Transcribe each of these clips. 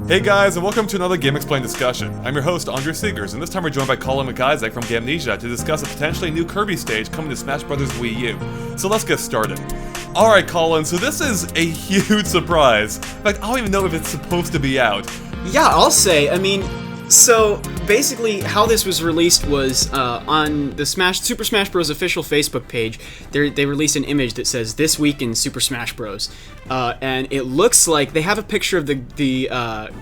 Hey guys, and welcome to another GameXplain discussion. I'm your host, Andrew Seegers, and this time we're joined by Colin McIsaac from Gamnesia to discuss a potentially new Kirby stage coming to Smash Bros. Wii U. So let's get started. Alright Colin, so this is a huge surprise. In fact, I don't even know if it's supposed to be out. Yeah, I'll say, so basically how this was released was on the Super Smash Bros. Official Facebook page. They released an image that says "This Week in Super Smash Bros." And it looks like they have a picture of the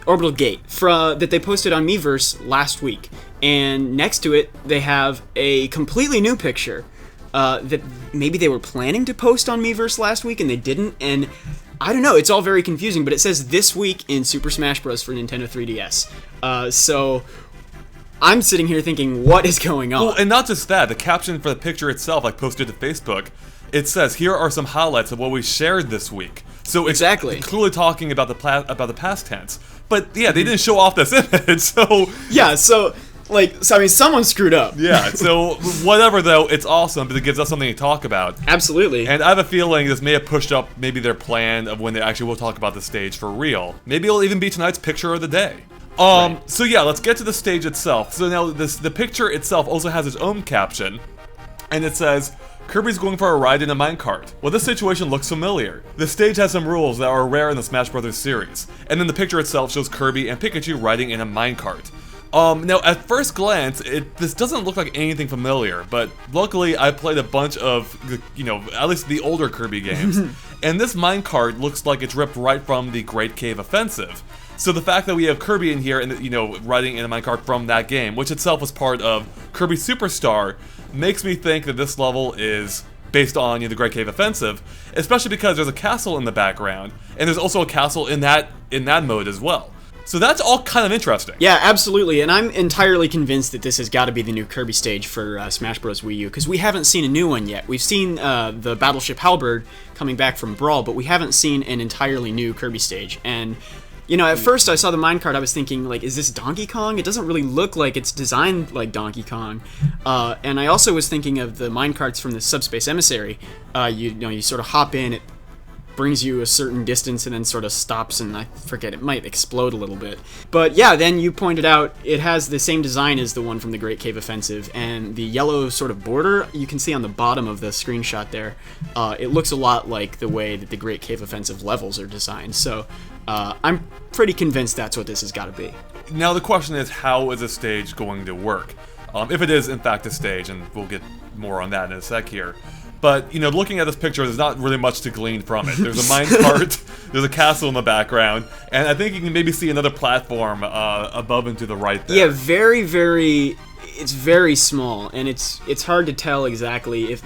orbital gate that they posted on Miiverse last week. And next to it, they have a completely new picture that maybe they were planning to post on Miiverse last week and they didn't. And I don't know, it's all very confusing, but it says "This Week in Super Smash Bros. For Nintendo 3DS." So I'm sitting here thinking, what is going on? Well, and not just that, the caption for the picture itself, like posted to Facebook, it says, "Here are some highlights of what we shared this week." So it's clearly talking about the past tense. But yeah, they didn't show off this image, so... Yeah, someone screwed up. Yeah, so whatever though, it's awesome, but it gives us something to talk about. Absolutely. And I have a feeling this may have pushed up maybe their plan of when they actually will talk about the stage for real. Maybe it'll even be tonight's picture of the day. Right. So yeah, let's get to the stage itself. So now the picture itself also has its own caption, and it says, "Kirby's going for a ride in a minecart." Well, this situation looks familiar. The stage has some rules that are rare in the Smash Bros. Series, and then the picture itself shows Kirby and Pikachu riding in a minecart. Now, at first glance, this doesn't look like anything familiar, but luckily I played a bunch of, at least the older Kirby games, and this minecart looks like it's ripped right from the Great Cave Offensive. So the fact that we have Kirby in here and, riding in a minecart from that game, which itself was part of Kirby Superstar, makes me think that this level is based on the Great Cave Offensive, especially because there's a castle in the background, and there's also a castle in that mode as well. So that's all kind of interesting. Yeah, absolutely, and I'm entirely convinced that this has got to be the new Kirby stage for Smash Bros. Wii U, because we haven't seen a new one yet. We've seen the Battleship Halberd coming back from Brawl, but we haven't seen an entirely new Kirby stage, and... at first I saw the minecart, I was thinking, is this Donkey Kong? It doesn't really look like it's designed like Donkey Kong. And I also was thinking of the minecarts from the Subspace Emissary. You sort of hop in, it brings you a certain distance and then sort of stops, and I forget, it might explode a little bit. But yeah, then you pointed out it has the same design as the one from the Great Cave Offensive, and the yellow sort of border you can see on the bottom of the screenshot there, it looks a lot like the way that the Great Cave Offensive levels are designed. So I'm pretty convinced that's what this has got to be. Now the question is, how is a stage going to work? If it is in fact a stage, and we'll get more on that in a sec here. But, looking at this picture, there's not really much to glean from it. There's a minecart, there's a castle in the background, and I think you can maybe see another platform above and to the right there. Yeah, very, very... It's very small, and it's hard to tell exactly if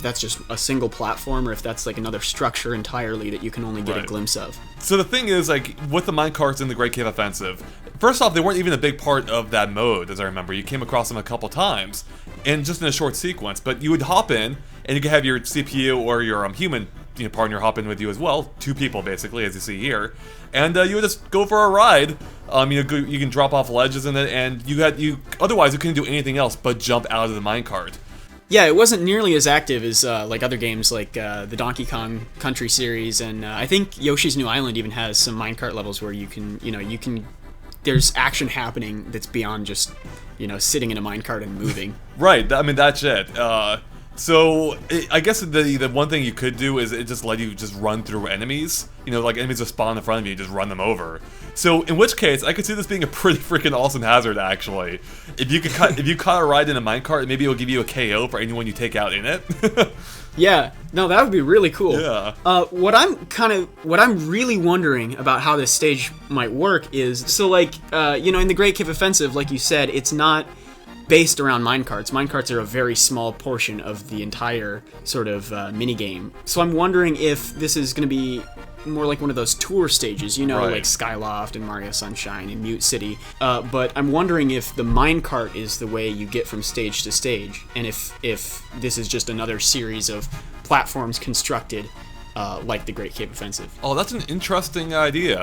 that's just a single platform or if that's another structure entirely that you can only get a glimpse of. So the thing is, with the minecarts in the Great Cave Offensive, first off, they weren't even a big part of that mode, as I remember. You came across them a couple times, and just in a short sequence, but you would hop in, and you could have your CPU or your human partner hop in with you as well, 2 people basically, as you see here, and you would just go for a ride. You can drop off ledges in it, and otherwise you couldn't do anything else but jump out of the minecart. Yeah, it wasn't nearly as active as other games like the Donkey Kong Country series, and I think Yoshi's New Island even has some minecart levels where you can there's action happening that's beyond just sitting in a minecart and moving. Right. That's it. So, I guess the one thing you could do is it just let you just run through enemies. Enemies just spawn in front of you, you just run them over. So, in which case, I could see this being a pretty freaking awesome hazard, actually. If you caught a ride in a minecart, maybe it'll give you a KO for anyone you take out in it. Yeah, no, that would be really cool. Yeah. What I'm really wondering about how this stage might work is, in the Great Cave Offensive, like you said, it's not based around minecarts. Minecarts are a very small portion of the entire sort of minigame. So I'm wondering if this is going to be more like one of those tour stages, like Skyloft and Mario Sunshine and Mute City. But I'm wondering if the minecart is the way you get from stage to stage, and if this is just another series of platforms constructed like the Great Cave Offensive. Oh, that's an interesting idea.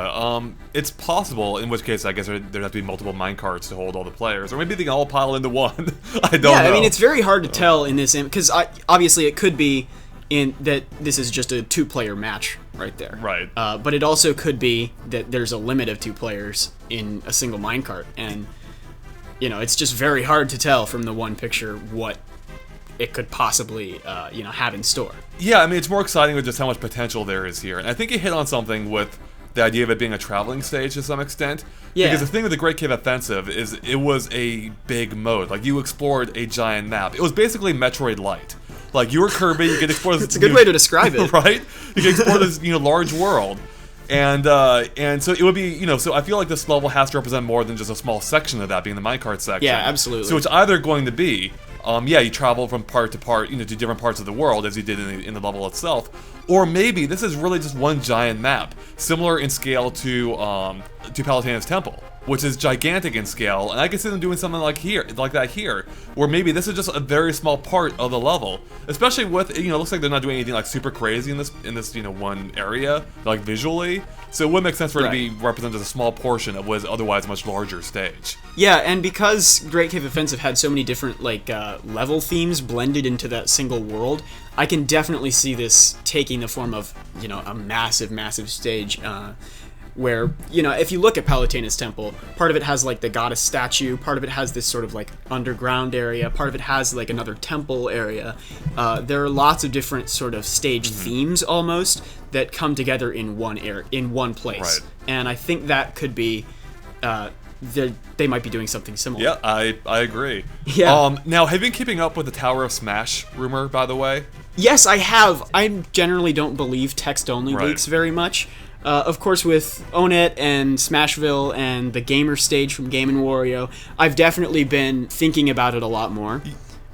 It's possible, in which case I guess there'd have to be multiple minecarts to hold all the players, or maybe they can all pile into one. I don't know. Yeah, it's very hard to tell in this, because obviously it could be in that this is just a 2-player match right there. Right. But it also could be that there's a limit of 2 players in a single minecart, and it's just very hard to tell from the one picture what it could possibly have in store. Yeah, I mean, it's more exciting with just how much potential there is here, and I think you hit on something with the idea of it being a traveling stage to some extent. Yeah. Because the thing with the Great Cave Offensive is it was a big mode. Like, you explored a giant map. It was basically Metroid Light. Like, you were Kirby, you could explore this... It's a good way to describe it. Right? You could explore this, large world. And so it would be, so I feel like this level has to represent more than just a small section of that, being the minecart section. Yeah, absolutely. So it's either going to be, you travel from part to part, to different parts of the world, as you did in the level itself, or maybe this is really just one giant map, similar in scale to Palutena's Temple, which is gigantic in scale, and I can see them doing something like that here, where maybe this is just a very small part of the level, especially with, it looks like they're not doing anything like super crazy in this one area, like visually, so it would make sense for it to be represented as a small portion of what is otherwise a much larger stage. Yeah, and because Great Cave Offensive had so many different level themes blended into that single world, I can definitely see this taking the form of a massive stage. Where, if you look at Palutena's Temple, part of it has, the goddess statue, part of it has this sort of, underground area, part of it has, another temple area. There are lots of different sort of stage themes, almost, that come together in one place. Right. And I think that could be... they might be doing something similar. Yeah, I agree. Yeah. Now, have you been keeping up with the Tower of Smash rumor, by the way? Yes, I have. I generally don't believe text-only leaks very much. Of course, with Onet and Smashville and the gamer stage from Game & Wario, I've definitely been thinking about it a lot more.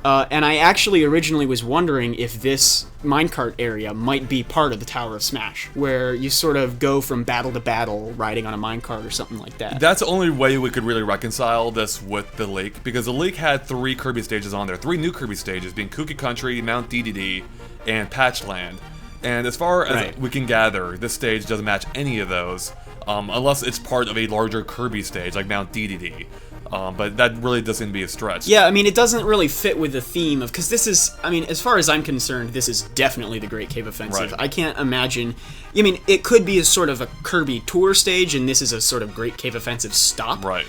And I actually originally was wondering if this minecart area might be part of the Tower of Smash, where you sort of go from battle to battle riding on a minecart or something like that. That's the only way we could really reconcile this with the leak, because the leak had 3 Kirby stages on there, 3 new Kirby stages, being Kooky Country, Mount DDD, and Patchland. And as far as we can gather, this stage doesn't match any of those, unless it's part of a larger Kirby stage, like Mount DDD. But that really doesn't be a stretch. Yeah, I mean, it doesn't really fit with the theme of... Because this is... I mean, as far as I'm concerned, this is definitely the Great Cave Offensive. Right. I can't imagine... I mean, it could be a sort of a Kirby tour stage, and this is a sort of Great Cave Offensive stop. Right.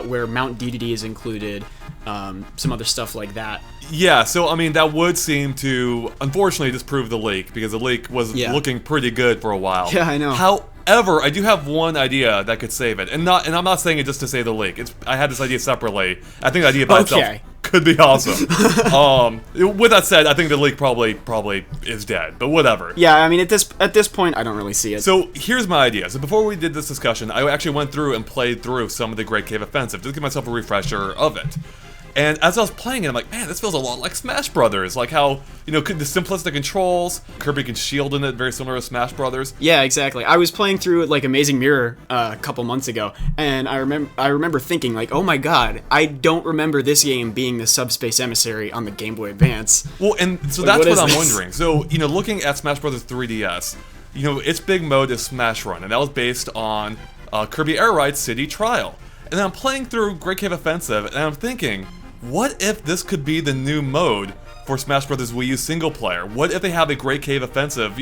Where Mount DDD is included, some other stuff like that. Yeah, so, I mean, that would seem to, unfortunately, disprove the leak, because the leak was looking pretty good for a while. Yeah, I know. However, I do have one idea that could save it, and I'm not saying it just to say the leak. I had this idea separately. I think the idea by itself could be awesome. With that said, I think the leak probably is dead, but whatever. Yeah, I mean, at this point, I don't really see it. So here's my idea. So before we did this discussion, I actually went through and played through some of the Great Cave Offensive, just to give myself a refresher of it. And as I was playing it, I'm like, man, this feels a lot like Smash Brothers. Like how, the simplistic controls, Kirby can shield in it, very similar to Smash Brothers. Yeah, exactly. I was playing through it Amazing Mirror a couple months ago, and I remember thinking, oh my god, I don't remember this game being the Subspace Emissary on the Game Boy Advance. Well, and so that's what I'm wondering. So, looking at Smash Brothers 3DS, its big mode is Smash Run, and that was based on Kirby Air Ride's City Trial. And then I'm playing through Great Cave Offensive, and I'm thinking... what if this could be the new mode for Smash Bros. Wii U single player? What if they have a Great Cave Offensive,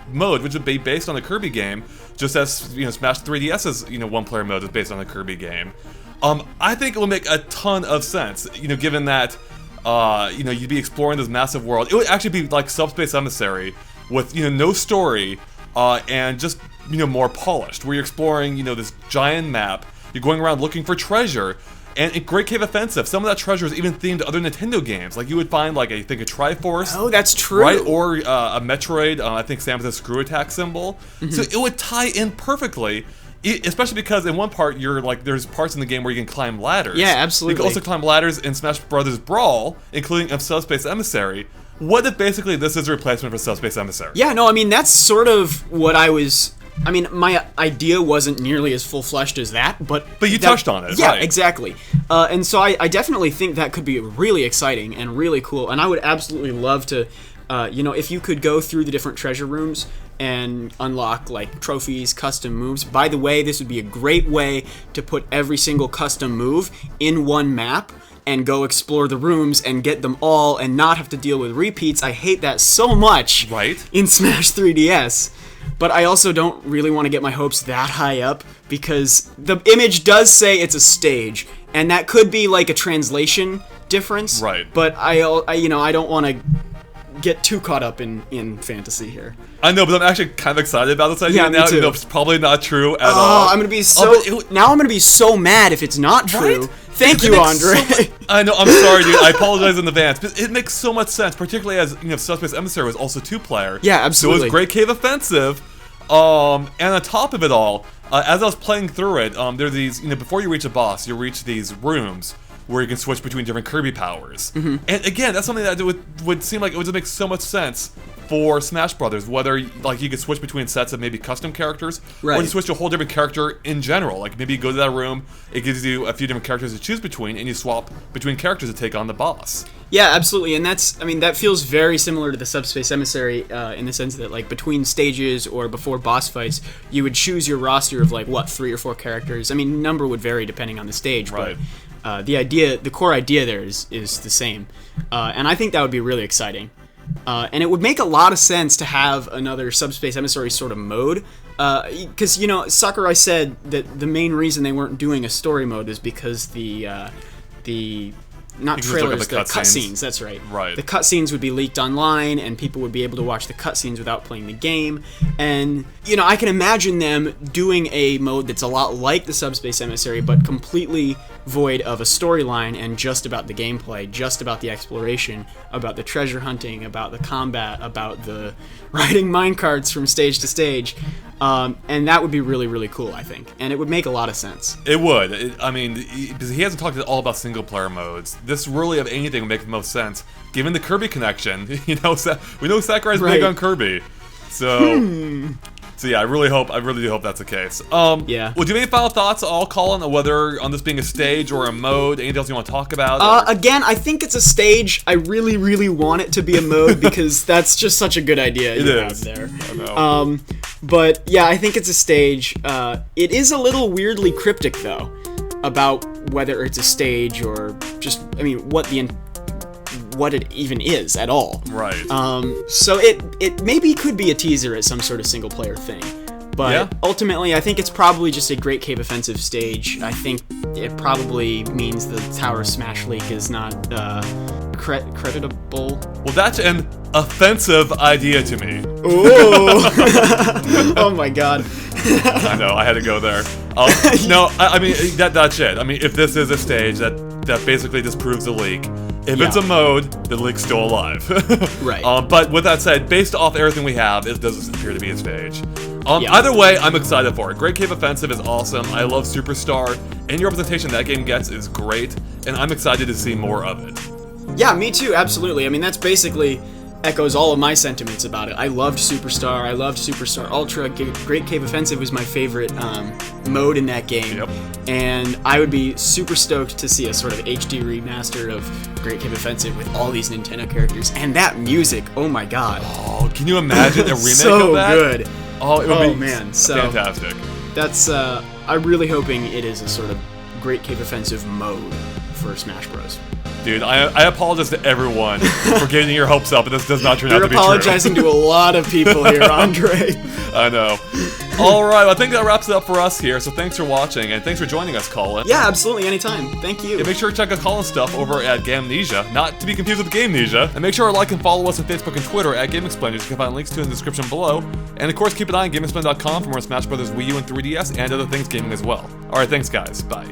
mode, which would be based on the Kirby game, just as, Smash 3DS's, one-player mode is based on the Kirby game? I think it will make a ton of sense, given that, you'd be exploring this massive world. It would actually be like Subspace Emissary with, no story, and just, more polished, where you're exploring, this giant map, you're going around looking for treasure. And in Great Cave Offensive, some of that treasure is even themed to other Nintendo games. Like, you would find, I think, a Triforce. Oh, that's true. Right? Or a Metroid, I think Samus's screw attack symbol. Mm-hmm. So it would tie in perfectly, especially because in one part, there's parts in the game where you can climb ladders. Yeah, absolutely. You can also climb ladders in Smash Brothers Brawl, including of Subspace Emissary. What if basically this is a replacement for Subspace Emissary? Yeah, no, I mean, that's sort of what I was... I mean, my idea wasn't nearly as full-fleshed as that, but you touched on it, yeah, right. Exactly. And so I definitely think that could be really exciting and really cool, and I would absolutely love to, if you could go through the different treasure rooms and unlock, trophies, custom moves. By the way, this would be a great way to put every single custom move in one map, and go explore the rooms and get them all and not have to deal with repeats. I hate that so much in Smash 3DS. But I also don't really want to get my hopes that high up because the image does say it's a stage, and that could be like a translation difference. Right. But I don't want to get too caught up in fantasy here. I know, but I'm actually kind of excited about this idea now. Me too. It's probably not true at all. I'm gonna be now I'm gonna be so mad if it's not true. Right? Thank you, Andre. I know. I'm sorry, dude. I apologize in advance, but it makes so much sense, particularly as Subspace Emissary was also 2-player. Yeah, absolutely. So it was Great Cave Offensive, and on top of it all, as I was playing through it, there are these. Before you reach a boss, you reach these rooms where you can switch between different Kirby powers. And again, that's something that would seem like it would just make so much sense for Smash Brothers, whether like you could switch between sets of maybe custom characters, or you switch to a whole different character in general. Like maybe you go to that room, it gives you a few different characters to choose between, and you swap between characters to take on the boss. Yeah, absolutely, and that feels very similar to the Subspace Emissary in the sense that like between stages or before boss fights, you would choose your roster of like 3 or 4 characters. I mean, number would vary depending on the stage, but the core idea there is the same, and I think that would be really exciting. And it would make a lot of sense to have another Subspace Emissary sort of mode, because Sakurai said that the main reason they weren't doing a story mode is because the cutscenes. That's right. Right. The cutscenes would be leaked online, and people would be able to watch the cutscenes without playing the game. And I can imagine them doing a mode that's a lot like the Subspace Emissary, but completely void of a storyline and just about the gameplay, just about the exploration, about the treasure hunting, about the combat, about the riding minecarts from stage to stage. And that would be really, really cool, I think. And it would make a lot of sense. It would. Because he hasn't talked at all about single-player modes. This really, of anything, would make the most sense. Given the Kirby connection, we know Sakurai's big on Kirby. So... So yeah, I really do hope that's the case. Yeah. Well, do you have any final thoughts at all, Colin, on whether on this being a stage or a mode? Anything else you want to talk about? Again, I think it's a stage. I really, really want it to be a mode because that's just such a good idea you have there. I know. But yeah, I think it's a stage. It is a little weirdly cryptic though, about whether it's a stage or just, what it even is at all. Right. So it maybe could be a teaser at some sort of single player thing. But ultimately, I think it's probably just a Great Cave Offensive stage. I think it probably means the Tower Smash League is not creditable. Well, that's an offensive idea to me. Ooh. Oh my god. I know, I had to go there. No, that's it. I mean, if this is a stage, that basically disproves the leak. If it's a mode, the leak's still alive. Right. But with that said, based off everything we have, it doesn't appear to be a stage. Either way, I'm excited for it. Great Cave Offensive is awesome. I love Superstar. Any representation that game gets is great, and I'm excited to see more of it. Yeah, me too, absolutely. I mean, that's basically echoes all of my sentiments about it. I loved Superstar. I loved Superstar Ultra. Great Cave Offensive was my favorite mode in that game. Yep. And I would be super stoked to see a sort of HD remaster of Great Cave Offensive with all these Nintendo characters. And that music, oh my god. Oh, can you imagine a remake so of that? Good. Oh, it would be man, fantastic. That's, I'm really hoping it is a sort of Great Cave Offensive mode for Smash Bros. Dude, I apologize to everyone for getting your hopes up, but this does not turn out to be true. You're apologizing to a lot of people here, Andre. I know. Alright, well, I think that wraps it up for us here, so thanks for watching, and thanks for joining us, Colin. Yeah, absolutely, anytime. Thank you. Yeah, make sure to check out Colin's stuff over at Gamnesia, not to be confused with Gamnesia. And make sure to like and follow us on Facebook and Twitter at GameXplain, which you can find links to in the description below. And of course, keep an eye on GameXplain.com for more Smash Bros. Wii U and 3DS and other things gaming as well. Alright, thanks guys. Bye.